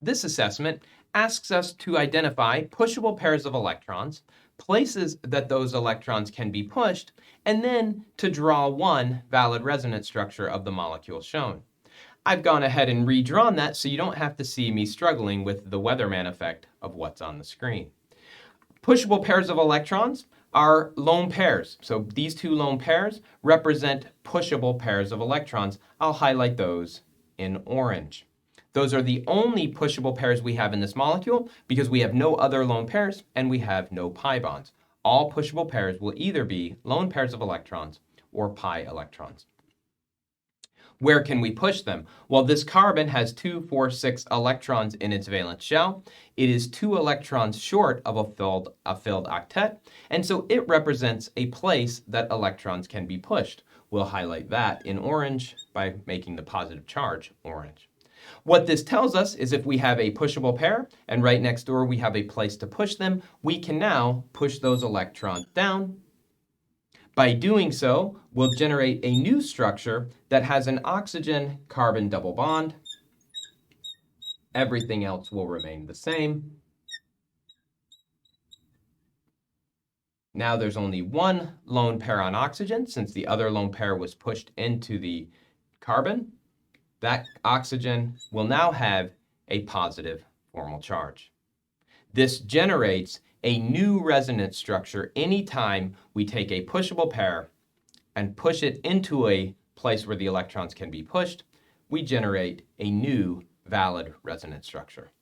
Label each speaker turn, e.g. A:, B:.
A: This assessment asks us to identify pushable pairs of electrons, places that those electrons can be pushed, and then to draw one valid resonance structure of the molecule shown. I've gone ahead and redrawn that so you don't have to see me struggling with the Weatherman effect of what's on the screen. Pushable pairs of electrons are lone pairs. So these two lone pairs represent pushable pairs of electrons. I'll highlight those in orange. Those are the only pushable pairs we have in this molecule because we have no other lone pairs and we have no pi bonds. All pushable pairs will either be lone pairs of electrons or pi electrons. Where can we push them? Well, this carbon has 2, 4, 6 electrons in its valence shell. It is 2 electrons short of a filled octet, and so it represents a place that electrons can be pushed. We'll highlight that in orange by making the positive charge orange. What this tells us is if we have a pushable pair and right next door we have a place to push them, we can now push those electrons down. By doing so, we'll generate a new structure that has an oxygen-carbon double bond. Everything else will remain the same. Now there's only one lone pair on oxygen since the other lone pair was pushed into the carbon. That oxygen will now have a positive formal charge. This generates a new resonance structure anytime we take a pushable pair and push it into a place where the electrons can be pushed. We generate a new valid resonance structure.